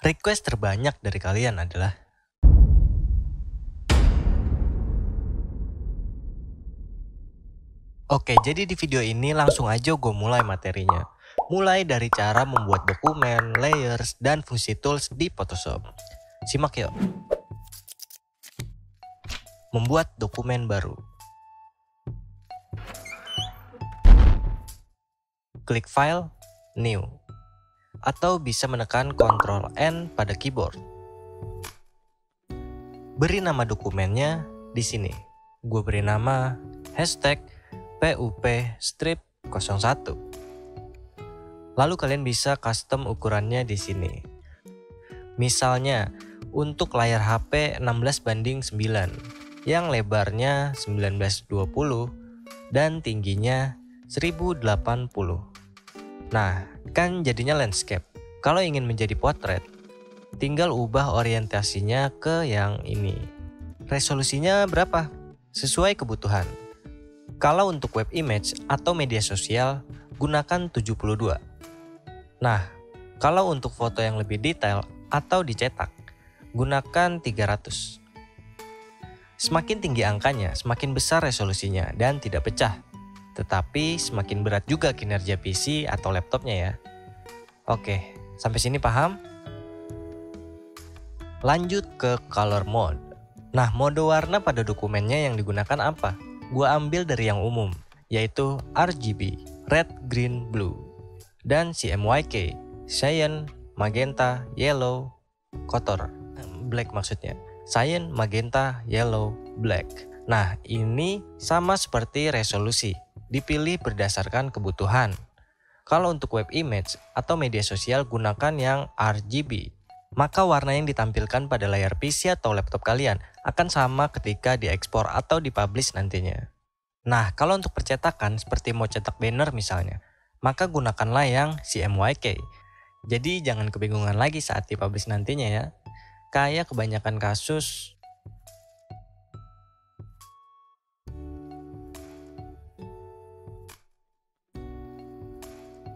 Request terbanyak dari kalian adalah Oke, jadi di video ini langsung aja gue mulai materinya. Mulai dari cara membuat dokumen, layers, dan fungsi tools di Photoshop. Simak yuk. Membuat dokumen baru. Klik File, New. Atau bisa menekan Ctrl N pada keyboard. Beri nama dokumennya di sini. Gue beri nama hashtag PUP strip 01. Lalu kalian bisa custom ukurannya di sini. Misalnya, untuk layar HP 16:9 yang lebarnya 1920 dan tingginya 1080. Nah, kan jadinya landscape. Kalau ingin menjadi potret, tinggal ubah orientasinya ke yang ini. Resolusinya berapa? Sesuai kebutuhan. Kalau untuk web image atau media sosial, gunakan 72. Nah, kalau untuk foto yang lebih detail atau dicetak, gunakan 300. Semakin tinggi angkanya, semakin besar resolusinya dan tidak pecah. Tetapi semakin berat juga kinerja PC atau laptopnya ya. Oke, sampai sini paham? Lanjut ke color mode. Nah, mode warna pada dokumennya yang digunakan apa? Gua ambil dari yang umum, yaitu RGB, Red, Green, Blue. Dan CMYK, Cyan, Magenta, Yellow, Kotor, Black maksudnya. Cyan, Magenta, Yellow, Black. Nah, ini sama seperti resolusi, dipilih berdasarkan kebutuhan. Kalau untuk web image atau media sosial gunakan yang RGB. Maka warna yang ditampilkan pada layar PC atau laptop kalian akan sama ketika diekspor atau dipublish nantinya. Nah, kalau untuk percetakan seperti mau cetak banner misalnya, maka gunakanlah yang CMYK. Jadi jangan kebingungan lagi saat dipublish nantinya ya. Kayak kebanyakan kasus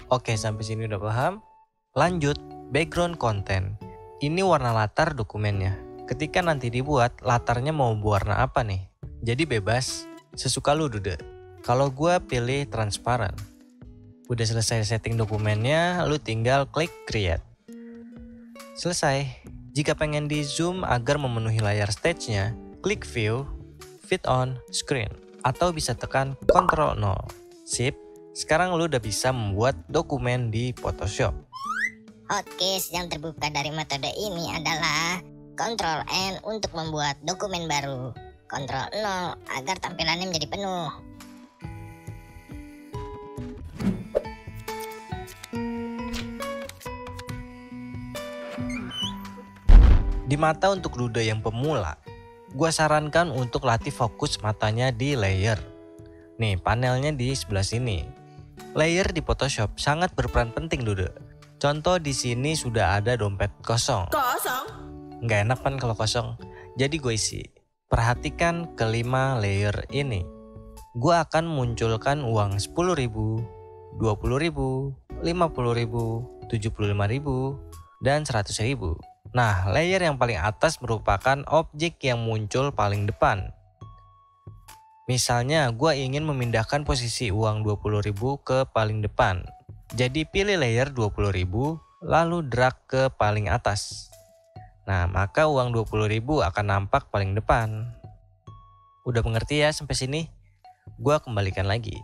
Oke, sampai sini udah paham? Lanjut, background content. Ini warna latar dokumennya. Ketika nanti dibuat, latarnya mau berwarna apa nih? Jadi bebas, sesuka lu Dude. Kalau gue pilih transparan. Udah selesai setting dokumennya, lu tinggal klik create. Selesai. Jika pengen di zoom agar memenuhi layar stage-nya, klik view, fit on screen. Atau bisa tekan Ctrl 0. Sip, sekarang lu udah bisa membuat dokumen di Photoshop. Hotkeys yang terbuka dari metode ini adalah Ctrl N untuk membuat dokumen baru, Ctrl 0 agar tampilannya menjadi penuh. Di mata untuk Dude yang pemula, gua sarankan untuk latih fokus matanya di layer. Nih, panelnya di sebelah sini. Layer di Photoshop sangat berperan penting Dude. Contoh di sini sudah ada dompet kosong. Nggak enak kan kalau kosong. Jadi gue isi. Perhatikan kelima layer ini. Gue akan munculkan uang 10.000, 20.000, 50.000, 75.000, dan 100.000. Nah, layer yang paling atas merupakan objek yang muncul paling depan. Misalnya, gue ingin memindahkan posisi uang 20.000 ke paling depan. Jadi pilih layer 20.000, lalu drag ke paling atas. Nah, maka uang 20.000 akan nampak paling depan. Udah mengerti ya sampai sini? Gua kembalikan lagi.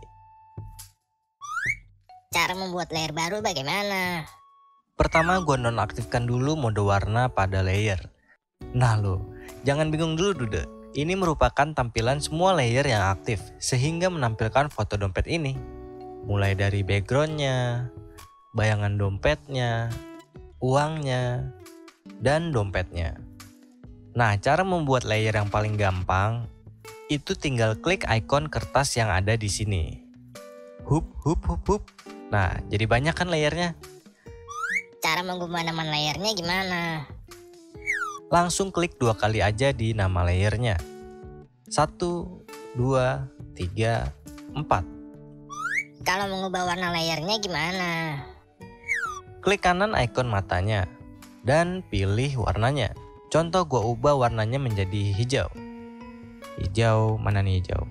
Cara membuat layer baru bagaimana? Pertama, gua nonaktifkan dulu mode warna pada layer. Nah lo, jangan bingung dulu Dude. Ini merupakan tampilan semua layer yang aktif, sehingga menampilkan foto dompet ini. Mulai dari backgroundnya, bayangan dompetnya, uangnya, dan dompetnya. Nah, cara membuat layer yang paling gampang, itu tinggal klik icon kertas yang ada di sini. Hup. Nah, jadi banyak kan layernya? Cara mengubah nama layernya gimana? Langsung klik 2 kali aja di nama layernya. 1, 2, 3, 4. Kalau mengubah warna layernya gimana? Klik kanan icon matanya. dan pilih warnanya. Contoh gue ubah warnanya menjadi hijau. Hijau, mana nih hijau?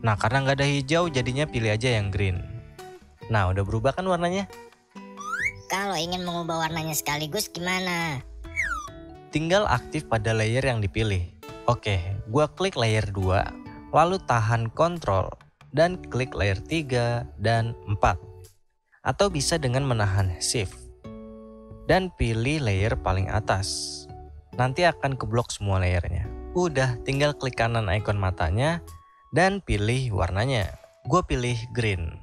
Nah karena nggak ada hijau jadinya pilih aja yang green. Nah udah berubah kan warnanya? Kalau ingin mengubah warnanya sekaligus gimana? Tinggal aktif pada layer yang dipilih. Oke, gue klik layer 2, lalu tahan Ctrl dan klik layer 3 dan 4. Atau bisa dengan menahan Shift dan pilih layer paling atas. Nanti akan keblok semua layernya. Udah, tinggal klik kanan ikon matanya dan pilih warnanya. Gue pilih green.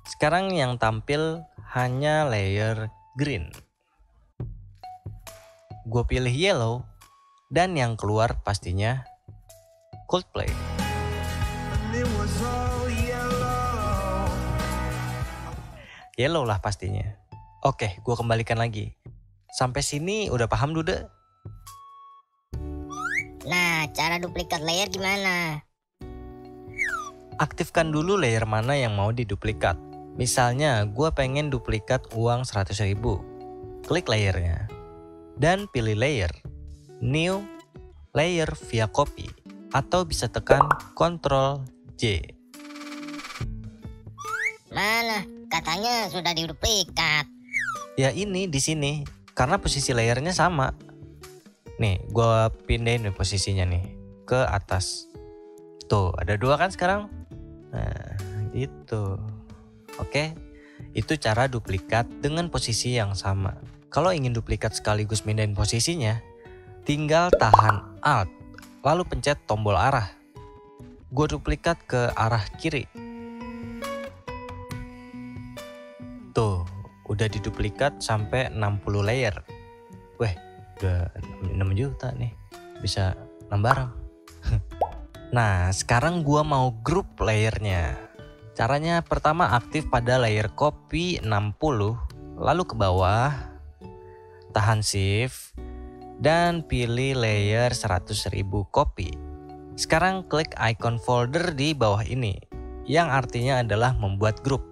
Sekarang yang tampil hanya layer green. Gue pilih yellow dan yang keluar pastinya Coldplay. Yellow lah pastinya. Oke, gue kembalikan lagi. Sampai sini udah paham Dude? Nah, cara duplikat layer gimana? Aktifkan dulu layer mana yang mau diduplikat. Misalnya gue pengen duplikat uang 100.000. Klik layernya. Dan pilih layer. New layer via copy. Atau bisa tekan Ctrl J. Mana? Katanya sudah diduplikat. Ya ini di sini. Karena posisi layernya sama. Nih, gue pindahin nih posisinya nih ke atas. Tuh, ada 2 kan sekarang? Nah, gitu. Oke, itu cara duplikat dengan posisi yang sama. Kalau ingin duplikat sekaligus pindahin posisinya, tinggal tahan Alt, lalu pencet tombol arah. Gue duplikat ke arah kiri. Tuh, udah diduplikat sampai 60 layer. Weh, udah 6 juta nih, bisa 6 barang. Nah, sekarang gua mau grup layernya. Caranya pertama aktif pada layer copy 60, lalu ke bawah, tahan shift, dan pilih layer 100.000 copy. Sekarang klik icon folder di bawah ini, yang artinya adalah membuat grup.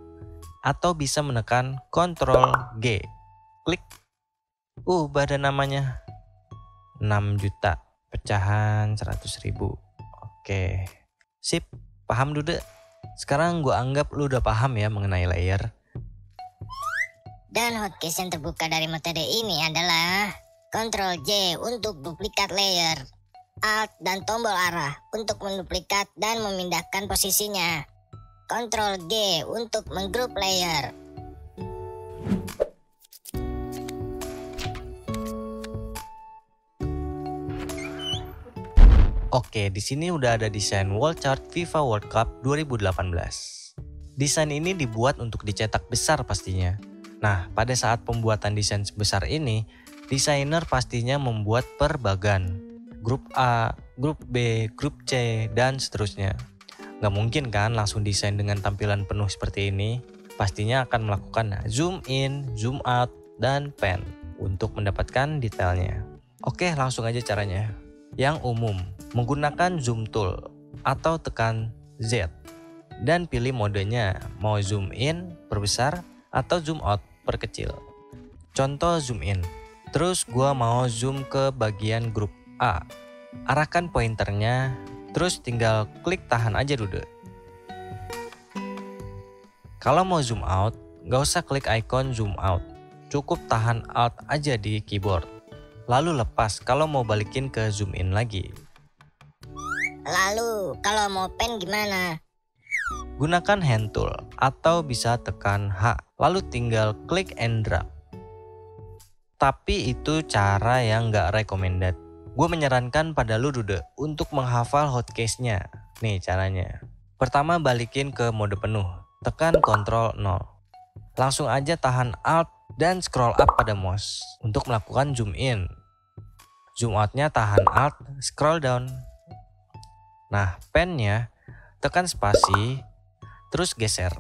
Atau bisa menekan Ctrl G. Klik. Ubah namanya. 6 juta pecahan 100.000. Oke. Sip, paham Dude? Sekarang gue anggap lu udah paham ya mengenai layer. Dan hotkeys yang terbuka dari metode ini adalah Ctrl J untuk duplikat layer, Alt dan tombol arah untuk menduplikat dan memindahkan posisinya, Ctrl G untuk menggrup layer. Oke, di sini udah ada desain wall chart FIFA World Cup 2018. Desain ini dibuat untuk dicetak besar pastinya. Nah, pada saat pembuatan desain sebesar ini, desainer pastinya membuat per bagan. Grup A, grup B, grup C, dan seterusnya. Gak mungkin kan langsung desain dengan tampilan penuh seperti ini. Pastinya akan melakukan zoom in, zoom out, dan pan untuk mendapatkan detailnya. Oke, langsung aja caranya. Yang umum, menggunakan zoom tool atau tekan Z dan pilih modenya, mau zoom in, perbesar, atau zoom out, perkecil. Contoh zoom in. Terus gua mau zoom ke bagian grup A. Arahkan pointernya, terus tinggal klik tahan aja Dude. Kalau mau zoom out, gak usah klik icon zoom out. Cukup tahan Alt aja di keyboard. Lalu lepas kalau mau balikin ke zoom in lagi. Lalu kalau mau pen gimana? Gunakan hand tool atau bisa tekan H. Lalu tinggal klik and drag. Tapi itu cara yang gak recommended. Gue menyarankan pada lu Dude untuk menghafal hotkeys-nya. Nih caranya. Pertama balikin ke mode penuh. Tekan Ctrl 0. Langsung aja tahan Alt dan scroll up pada mouse untuk melakukan zoom in. Zoom outnya tahan Alt, scroll down. Nah, pennya tekan spasi, terus geser.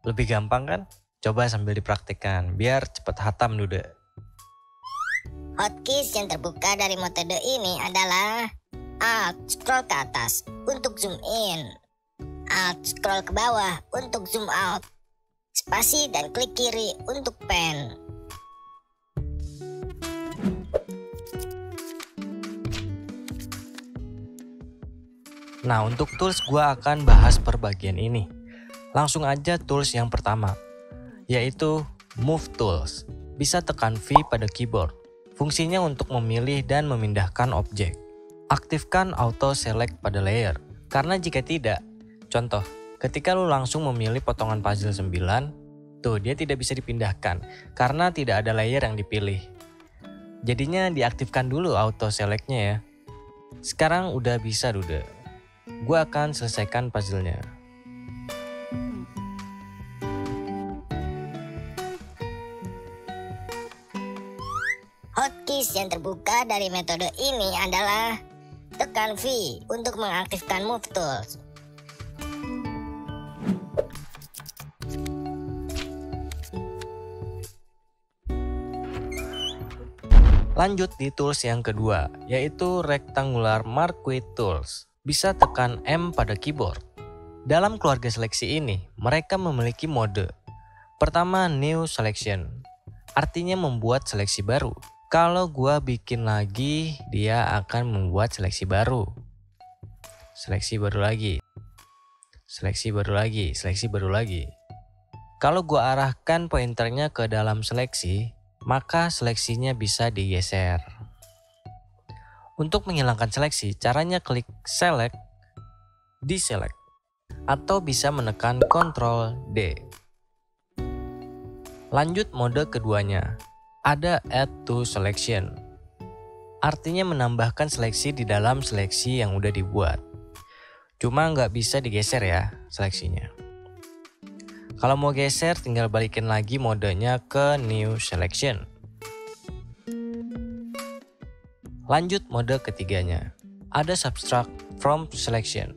Lebih gampang kan? Coba sambil dipraktikkan, biar cepet hatam Dude. Hotkeys yang terbuka dari metode ini adalah Alt scroll ke atas untuk zoom in, Alt scroll ke bawah untuk zoom out, spasi dan klik kiri untuk pen. Nah, untuk tools gue akan bahas per bagian ini. Langsung aja tools yang pertama, yaitu Move Tools. Bisa tekan V pada keyboard. Fungsinya untuk memilih dan memindahkan objek. Aktifkan Auto Select pada layer. Karena jika tidak, contoh, ketika lu langsung memilih potongan puzzle 9, tuh dia tidak bisa dipindahkan karena tidak ada layer yang dipilih. Jadinya diaktifkan dulu Auto Select-nya ya. Sekarang udah bisa Dude. Gue akan selesaikan puzzle-nya. Hotkeys yang terbuka dari metode ini adalah tekan V untuk mengaktifkan Move Tools. Lanjut di tools yang kedua, yaitu Rectangular Marquee Tools. Bisa tekan M pada keyboard. Dalam keluarga seleksi ini, mereka memiliki mode. Pertama, New Selection. Artinya membuat seleksi baru. Kalau gua bikin lagi, dia akan membuat seleksi baru. Seleksi baru lagi. Seleksi baru lagi, seleksi baru lagi. Kalau gua arahkan pointernya ke dalam seleksi, maka seleksinya bisa digeser. Untuk menghilangkan seleksi, caranya klik Select, Deselect, atau bisa menekan Ctrl D. Lanjut mode keduanya, ada Add to Selection. Artinya menambahkan seleksi di dalam seleksi yang udah dibuat. Cuma nggak bisa digeser ya seleksinya. Kalau mau geser tinggal balikin lagi modenya ke New Selection. Lanjut mode ketiganya, ada Subtract from Selection.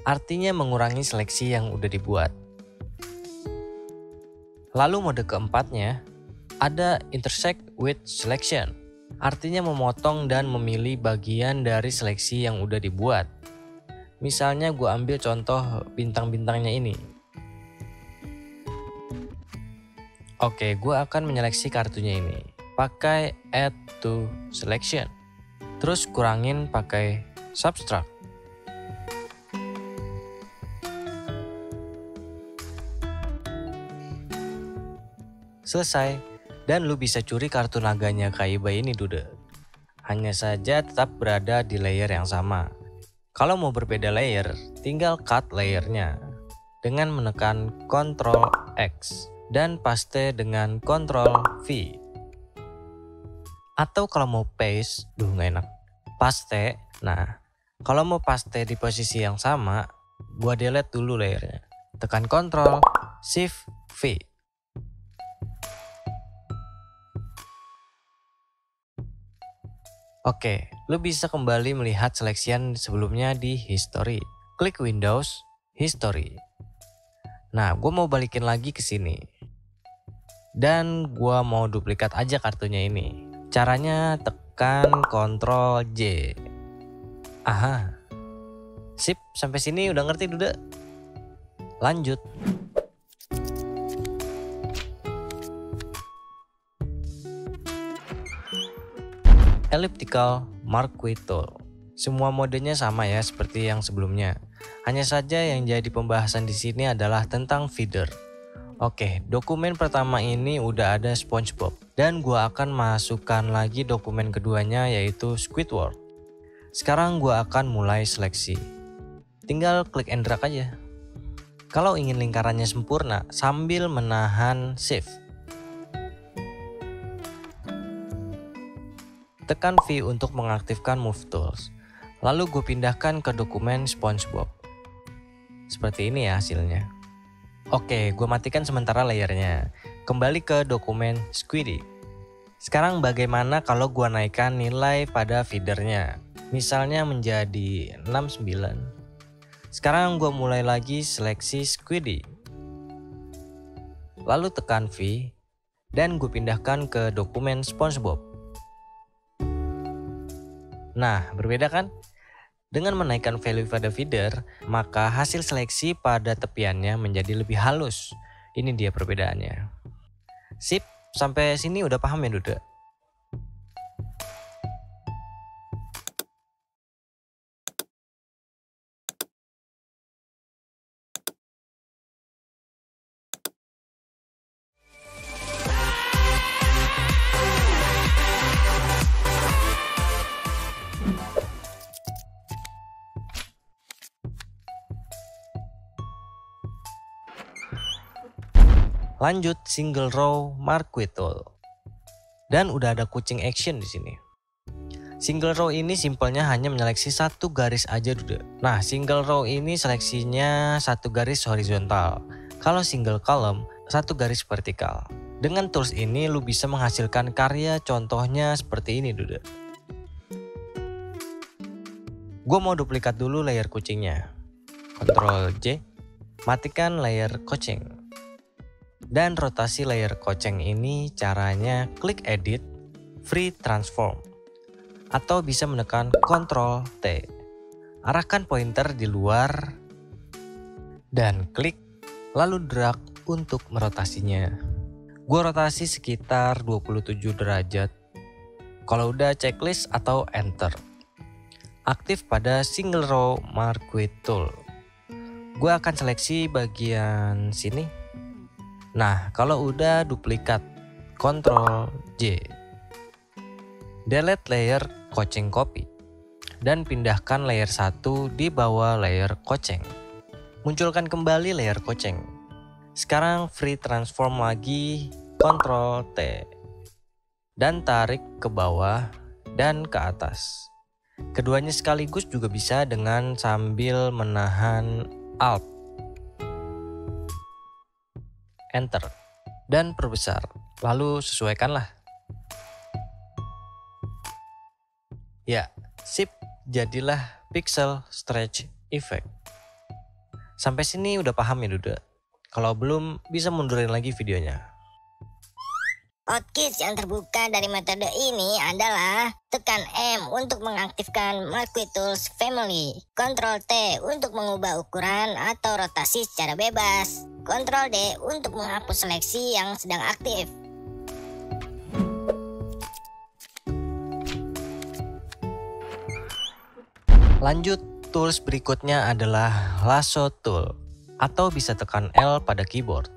Artinya mengurangi seleksi yang udah dibuat. Lalu mode keempatnya, ada Intersect with Selection. Artinya memotong dan memilih bagian dari seleksi yang udah dibuat. Misalnya gue ambil contoh bintang-bintangnya ini. Oke, gue akan menyeleksi kartunya ini. Pakai Add to Selection. Terus kurangin pakai Subtract. Selesai. Dan lu bisa curi kartu naganya Kaiba ini Dude. Hanya saja tetap berada di layer yang sama. Kalau mau berbeda layer, tinggal cut layernya dengan menekan Ctrl X dan paste dengan Ctrl V. Atau kalau mau paste, nggak enak, paste. Nah, kalau mau paste di posisi yang sama, gua delete dulu layernya. Tekan Ctrl Shift V. Oke, lu bisa kembali melihat seleksian sebelumnya di History. Klik Windows, History. Nah, gue mau balikin lagi ke sini. Dan gue mau duplikat aja kartunya ini. Caranya tekan Ctrl J. Aha. Sip, sampai sini udah ngerti Dude? Lanjut. Elliptical Marquee Tool. Semua modenya sama ya seperti yang sebelumnya. Hanya saja yang jadi pembahasan di sini adalah tentang feeder. Oke, dokumen pertama ini udah ada SpongeBob dan gua akan masukkan lagi dokumen keduanya yaitu Squidward. Sekarang gua akan mulai seleksi. Tinggal klik and drag aja. Kalau ingin lingkarannya sempurna sambil menahan Shift, tekan V untuk mengaktifkan Move Tools. Lalu gue pindahkan ke dokumen SpongeBob. Seperti ini ya hasilnya. Oke, gue matikan sementara layernya. Kembali ke dokumen Squiddy. Sekarang bagaimana kalau gue naikkan nilai pada feedernya? Misalnya menjadi 69. Sekarang gue mulai lagi seleksi Squiddy. Lalu tekan V dan gue pindahkan ke dokumen SpongeBob. Nah, berbeda kan? Dengan menaikkan value pada feeder, maka hasil seleksi pada tepiannya menjadi lebih halus. Ini dia perbedaannya. Sip, sampai sini udah paham ya Duda? Lanjut single row marquee tool. Dan udah ada kucing action di sini. Single row ini simpelnya hanya menyeleksi satu garis aja Duda. Nah, single row ini seleksinya satu garis horizontal. Kalau single column, satu garis vertikal. Dengan tools ini lu bisa menghasilkan karya contohnya seperti ini Duda. Gue mau duplikat dulu layer kucingnya. Ctrl J, matikan layer kucing. Dan rotasi layer koceng ini caranya klik edit, free transform. Atau bisa menekan Ctrl T. Arahkan pointer di luar dan klik, lalu drag untuk merotasinya. Gua rotasi sekitar 27 derajat. Kalau udah checklist atau enter. Aktif pada single row marquee tool. Gua akan seleksi bagian sini. Nah, kalau udah duplikat, Ctrl J. Delete layer koceng copy. Dan pindahkan layer 1 di bawah layer koceng. Munculkan kembali layer koceng. Sekarang free transform lagi, Ctrl T. Dan tarik ke bawah dan ke atas. Keduanya sekaligus juga bisa dengan sambil menahan Alt. Enter dan perbesar, lalu sesuaikanlah. Ya, sip, jadilah pixel stretch effect. Sampai sini udah paham ya Duda? Kalau belum, bisa mundurin lagi videonya. Hotkeys yang terbuka dari metode ini adalah tekan M untuk mengaktifkan Marquee Tools Family, Ctrl T untuk mengubah ukuran atau rotasi secara bebas, Ctrl D untuk menghapus seleksi yang sedang aktif. Lanjut, tools berikutnya adalah lasso tool, atau bisa tekan L pada keyboard.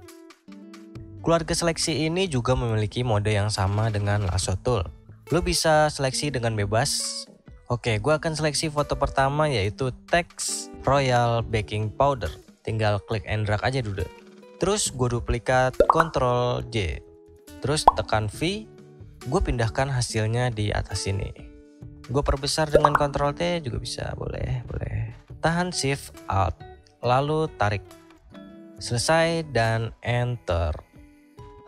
Keluarga seleksi ini juga memiliki mode yang sama dengan lasso tool. Lo bisa seleksi dengan bebas. Oke, gue akan seleksi foto pertama yaitu teks royal baking powder. Tinggal klik and drag aja dulu. Terus gue duplikat Ctrl J. Terus tekan V. Gue pindahkan hasilnya di atas sini. Gue perbesar dengan Ctrl T juga bisa, boleh. Tahan Shift Alt, lalu tarik. Selesai dan enter.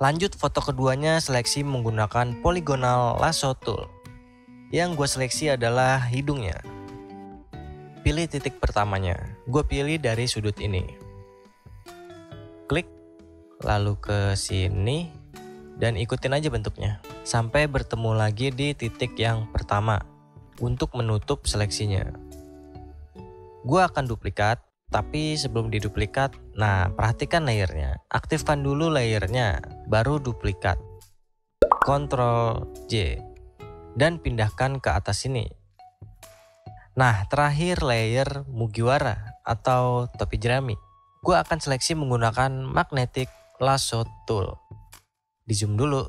Lanjut foto keduanya seleksi menggunakan polygonal lasso tool. Yang gue seleksi adalah hidungnya. Pilih titik pertamanya. Gue pilih dari sudut ini. Klik, lalu ke sini, dan ikutin aja bentuknya. Sampai bertemu lagi di titik yang pertama untuk menutup seleksinya. Gue akan duplikat. Tapi sebelum diduplikat, nah perhatikan layernya. Aktifkan dulu layernya, baru duplikat. Ctrl J. Dan pindahkan ke atas sini. Nah terakhir layer Mugiwara atau topi jerami. Gue akan seleksi menggunakan magnetic lasso tool. Di zoom dulu.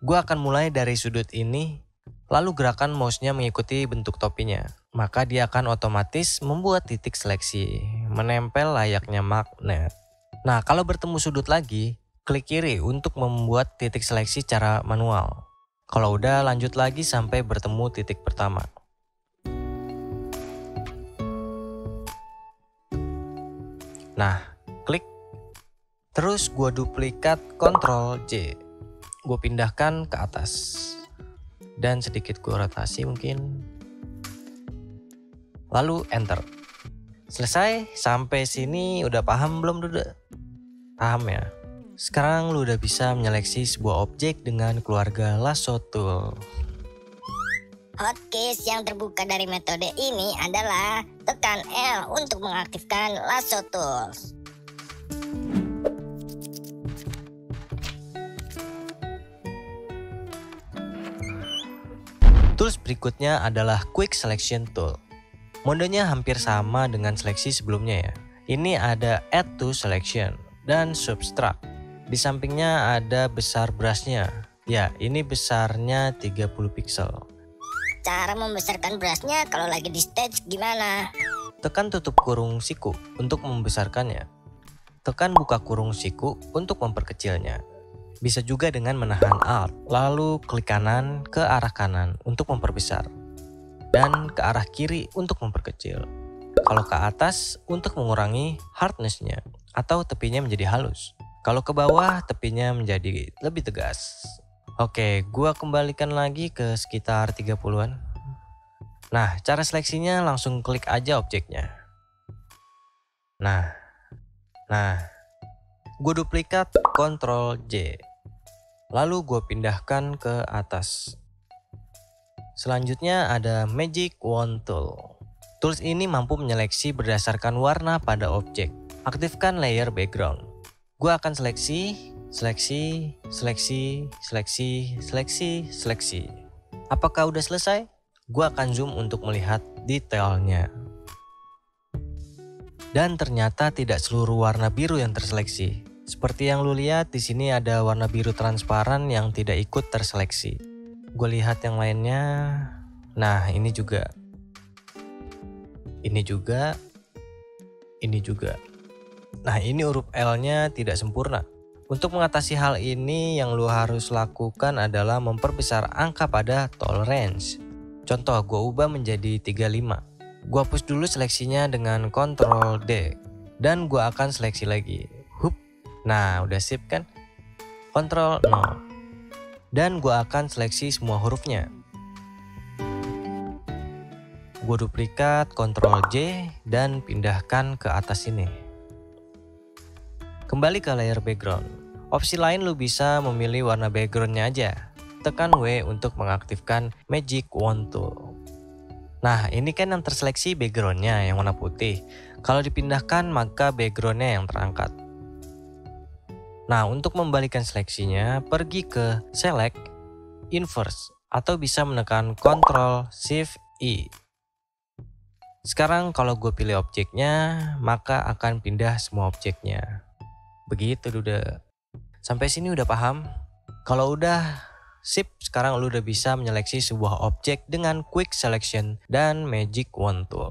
Gue akan mulai dari sudut ini. Lalu gerakan mouse-nya mengikuti bentuk topinya. Maka dia akan otomatis membuat titik seleksi, menempel layaknya magnet. Nah, kalau bertemu sudut lagi, klik kiri untuk membuat titik seleksi secara manual. Kalau udah, lanjut lagi sampai bertemu titik pertama. Nah, klik. Terus gue duplikat Ctrl J. Gue pindahkan ke atas. Dan sedikit gue rotasi mungkin. Lalu enter. Selesai, sampai sini udah paham belum Duda? Paham ya? Sekarang lu udah bisa menyeleksi sebuah objek dengan keluarga lasso tool. Hotkeys yang terbuka dari metode ini adalah tekan L untuk mengaktifkan lasso tools. Tools berikutnya adalah Quick Selection Tool. Modenya hampir sama dengan seleksi sebelumnya ya. Ini ada Add to Selection dan Subtract. Di sampingnya ada besar brushnya. Ya, ini besarnya 30 pixel. Cara membesarkan brushnya kalau lagi di stage gimana? Tekan tutup kurung siku untuk membesarkannya. Tekan buka kurung siku untuk memperkecilnya. Bisa juga dengan menahan Alt, lalu klik kanan ke arah kanan untuk memperbesar. Dan ke arah kiri untuk memperkecil. Kalau ke atas untuk mengurangi hardness-nya atau tepinya menjadi halus. Kalau ke bawah tepinya menjadi lebih tegas. Oke, gua kembalikan lagi ke sekitar 30-an. Nah, cara seleksinya langsung klik aja objeknya. Nah, gue duplikat Ctrl J. Lalu gue pindahkan ke atas. Selanjutnya ada Magic Wand Tool. Tools ini mampu menyeleksi berdasarkan warna pada objek. Aktifkan layer background. Gue akan seleksi. Apakah udah selesai? Gue akan zoom untuk melihat detailnya. Dan ternyata tidak seluruh warna biru yang terseleksi. Seperti yang lu lihat di sini ada warna biru transparan yang tidak ikut terseleksi. Gue lihat yang lainnya. Nah, ini juga. Nah, ini huruf L-nya tidak sempurna. Untuk mengatasi hal ini yang lu harus lakukan adalah memperbesar angka pada tolerance. Contoh, gue ubah menjadi 35. Gue hapus dulu seleksinya dengan Ctrl D. Dan gue akan seleksi lagi. Nah, udah sip kan? Ctrl 0. Dan gue akan seleksi semua hurufnya. Gue duplikat Ctrl J dan pindahkan ke atas sini. Kembali ke layer background. Opsi lain lu bisa memilih warna backgroundnya aja. Tekan W untuk mengaktifkan Magic Wand Tool. Nah, ini kan yang terseleksi backgroundnya yang warna putih. Kalau dipindahkan maka backgroundnya yang terangkat. Nah, untuk membalikan seleksinya, pergi ke Select, Inverse, atau bisa menekan Ctrl Shift I. Sekarang kalau gue pilih objeknya, maka akan pindah semua objeknya. Begitu udah. Sampai sini udah paham? Kalau udah, sip, sekarang lu udah bisa menyeleksi sebuah objek dengan Quick Selection dan Magic Wand Tool.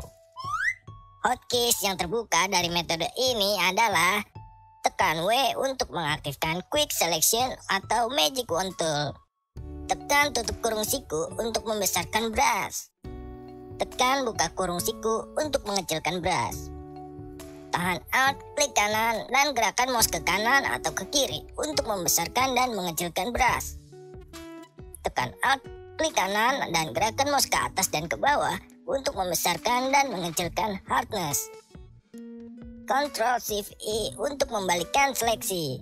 Hotkeys yang terbuka dari metode ini adalah tekan W untuk mengaktifkan Quick Selection atau Magic Wand Tool. Tekan tutup kurung siku untuk membesarkan brush. Tekan buka kurung siku untuk mengecilkan brush. Tahan Alt, klik kanan, dan gerakan mouse ke kanan atau ke kiri untuk membesarkan dan mengecilkan brush. Tekan Alt, klik kanan, dan gerakan mouse ke atas dan ke bawah untuk membesarkan dan mengecilkan hardness. Ctrl Shift I untuk membalikkan seleksi.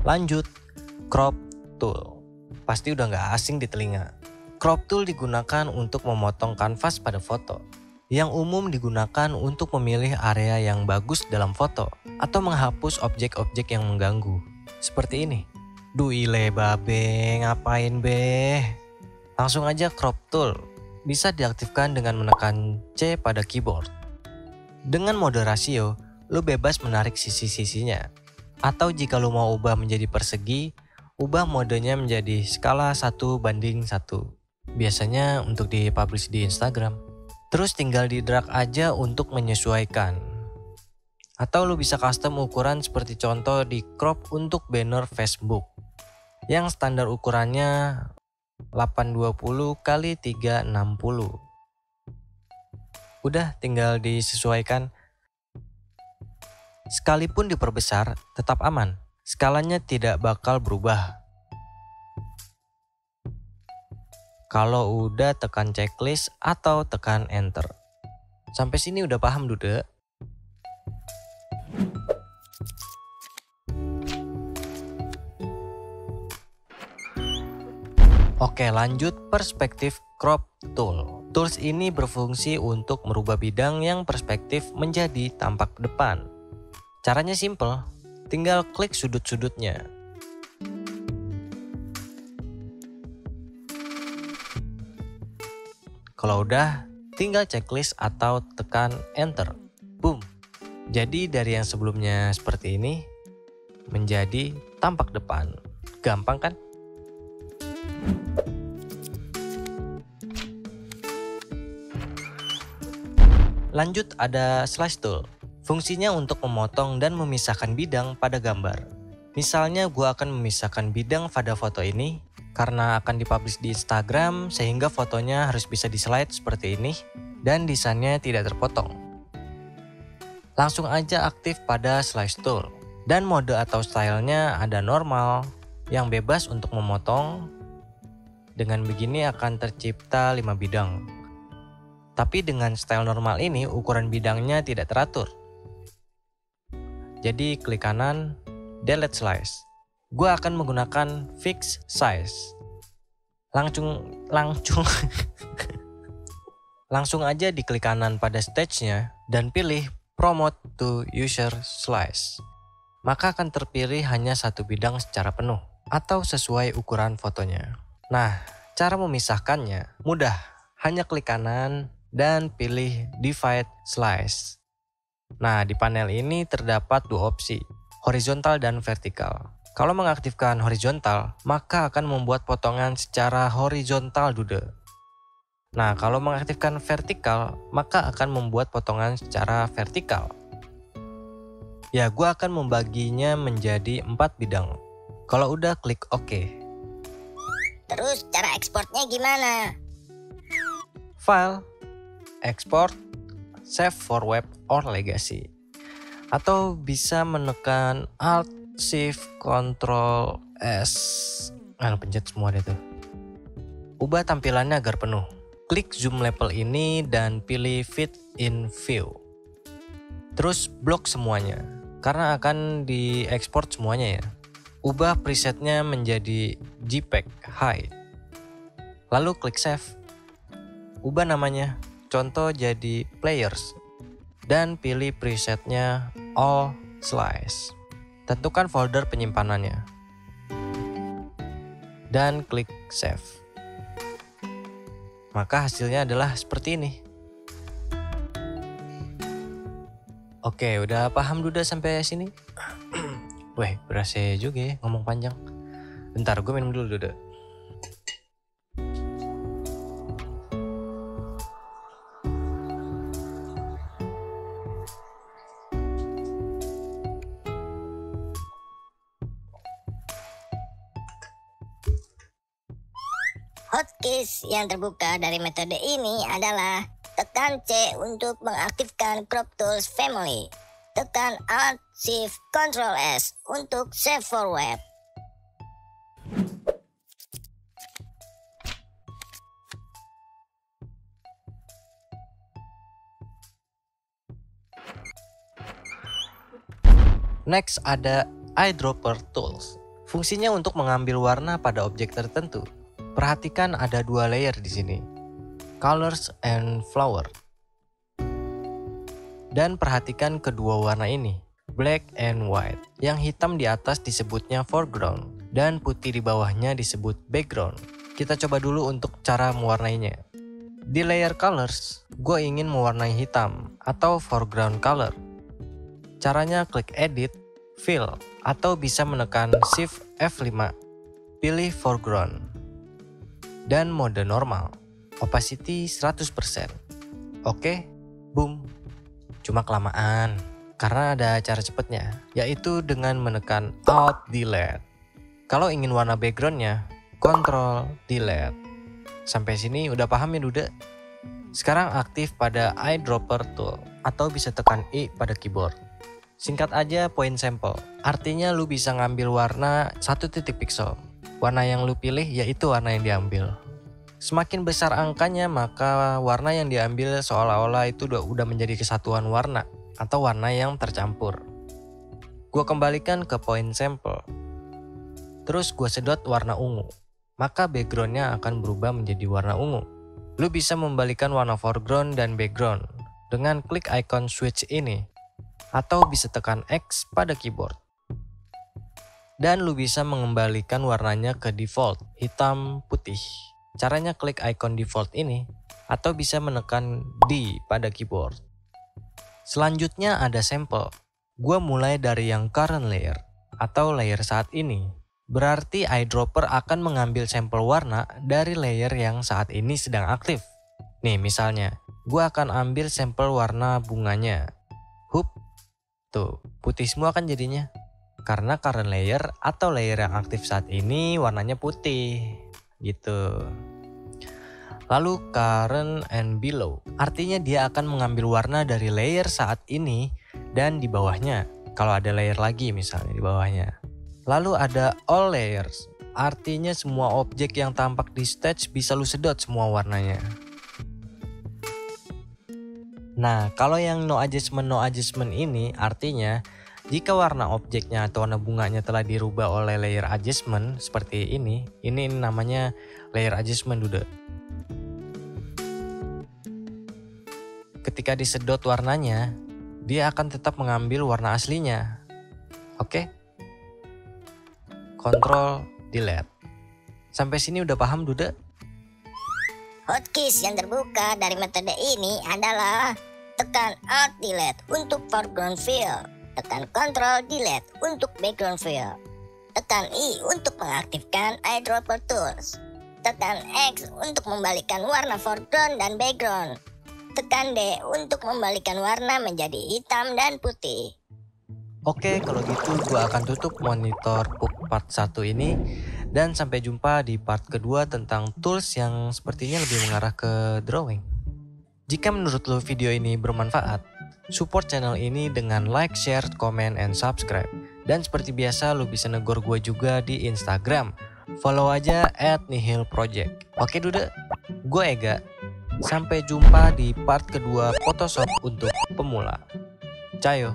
Lanjut, Crop Tool. Pasti udah gak asing di telinga. Crop Tool digunakan untuk memotong kanvas pada foto. Yang umum digunakan untuk memilih area yang bagus dalam foto atau menghapus objek-objek yang mengganggu. Seperti ini. Duile babe, ngapain be? Langsung aja Crop Tool. Bisa diaktifkan dengan menekan C pada keyboard. Dengan mode rasio, lu bebas menarik sisi-sisinya. Atau jika lu mau ubah menjadi persegi, ubah modenya menjadi skala 1:1. Biasanya untuk dipublish di Instagram. Terus tinggal di drag aja untuk menyesuaikan. Atau lu bisa custom ukuran seperti contoh di crop untuk banner Facebook. Yang standar ukurannya 820 x 360. Udah tinggal disesuaikan. Sekalipun diperbesar, tetap aman. Skalanya tidak bakal berubah. Kalau udah tekan checklist atau tekan enter. Sampai sini udah paham, Dude? Oke, lanjut perspektif crop tool. Tools ini berfungsi untuk merubah bidang yang perspektif menjadi tampak depan. Caranya simple, tinggal klik sudut-sudutnya. Kalau udah, tinggal checklist atau tekan enter. Boom. Jadi dari yang sebelumnya seperti ini, menjadi tampak depan. Gampang kan? Lanjut ada Slice Tool. Fungsinya untuk memotong dan memisahkan bidang pada gambar. Misalnya gue akan memisahkan bidang pada foto ini karena akan dipublish di Instagram sehingga fotonya harus bisa di-slide seperti ini dan desainnya tidak terpotong. Langsung aja aktif pada Slice Tool. Dan mode atau stylenya ada normal yang bebas untuk memotong. Dengan begini akan tercipta 5 bidang. Tapi dengan style normal ini ukuran bidangnya tidak teratur. Jadi klik kanan, delete slice. Gue akan menggunakan fix size. Langsung aja diklik kanan pada stage-nya dan pilih promote to user slice. Maka akan terpilih hanya satu bidang secara penuh atau sesuai ukuran fotonya. Nah, cara memisahkannya mudah. Hanya klik kanan dan pilih divide slice. Nah, di panel ini terdapat dua opsi, horizontal dan vertikal. Kalau mengaktifkan horizontal, maka akan membuat potongan secara horizontal dude. Nah, kalau mengaktifkan vertikal, maka akan membuat potongan secara vertikal. Ya, gue akan membaginya menjadi 4 bidang. Kalau udah klik OK. Terus cara ekspornya gimana? File, export, save for web or legacy. Atau bisa menekan Alt, Shift, Ctrl, S. Pencet semua deh tuh. Ubah tampilannya agar penuh. Klik zoom level ini dan pilih fit in view. Terus blok semuanya, karena akan diekspor semuanya ya. Ubah presetnya menjadi JPEG High. Lalu klik save. Ubah namanya, contoh jadi players. Dan pilih presetnya all slice. Tentukan folder penyimpanannya. Dan klik save. Maka hasilnya adalah seperti ini. Oke, udah paham Duda sampai sini? Weh, berasa juga ya ngomong panjang. Bentar, gue minum dulu Duda. Hotkey yang terbuka dari metode ini adalah tekan C untuk mengaktifkan Crop Tools Family. Tekan Alt, Shift, Ctrl S untuk save for web. Next ada Eyedropper Tools. Fungsinya untuk mengambil warna pada objek tertentu. Perhatikan ada 2 layer di sini, colors and flower. Dan perhatikan kedua warna ini, black and white. Yang hitam di atas disebutnya foreground dan putih di bawahnya disebut background. Kita coba dulu untuk cara mewarnainya. Di layer colors, gue ingin mewarnai hitam atau foreground color. Caranya klik edit, fill, atau bisa menekan shift F5. Pilih foreground. Dan mode normal, opacity 100%. Oke, boom. Cuma kelamaan, karena ada cara cepatnya, yaitu dengan menekan Alt Delete. Kalau ingin warna backgroundnya, Ctrl Delete. Sampai sini udah paham ya Duda? Sekarang aktif pada Eyedropper Tool, atau bisa tekan I pada keyboard. Singkat aja point sample, artinya lu bisa ngambil warna 1 titik pixel. Warna yang lu pilih yaitu warna yang diambil. Semakin besar angkanya maka warna yang diambil seolah-olah itu udah menjadi kesatuan warna atau warna yang tercampur. Gua kembalikan ke point sample. Terus gua sedot warna ungu. Maka backgroundnya akan berubah menjadi warna ungu. Lu bisa membalikan warna foreground dan background dengan klik icon switch ini, atau bisa tekan X pada keyboard. Dan lu bisa mengembalikan warnanya ke default, hitam putih. Caranya klik icon default ini, atau bisa menekan D pada keyboard. Selanjutnya ada sampel. Gua mulai dari yang current layer, atau layer saat ini. Berarti eyedropper akan mengambil sampel warna dari layer yang saat ini sedang aktif. Nih misalnya, gua akan ambil sampel warna bunganya. Hup, tuh putih semua kan jadinya. Karena current layer atau layer yang aktif saat ini warnanya putih, gitu. Lalu current and below, artinya dia akan mengambil warna dari layer saat ini dan di bawahnya. Kalau ada layer lagi misalnya di bawahnya. Lalu ada all layers, artinya semua objek yang tampak di stage bisa lu sedot semua warnanya. Nah, kalau yang no adjustment ini artinya jika warna objeknya atau warna bunganya telah dirubah oleh layer adjustment seperti ini namanya layer adjustment dude. Ketika disedot warnanya, dia akan tetap mengambil warna aslinya. Oke? Control delete. Sampai sini udah paham dude? Hotkey yang terbuka dari metode ini adalah tekan Alt Delete untuk foreground fill, tekan Ctrl Delete untuk background fill, tekan I untuk mengaktifkan eyedropper tools, tekan X untuk membalikan warna foreground dan background, tekan D untuk membalikan warna menjadi hitam dan putih. Oke, kalau gitu gua akan tutup monitor PUK part 1 ini dan sampai jumpa di part kedua tentang tools yang sepertinya lebih mengarah ke drawing. Jika menurut lo video ini bermanfaat, support channel ini dengan like, share, comment, and subscribe. Dan seperti biasa lo bisa negor gue juga di Instagram. Follow aja @nihilproject. Oke dude, gue Ega. Sampai jumpa di part kedua Photoshop untuk pemula. Cayo.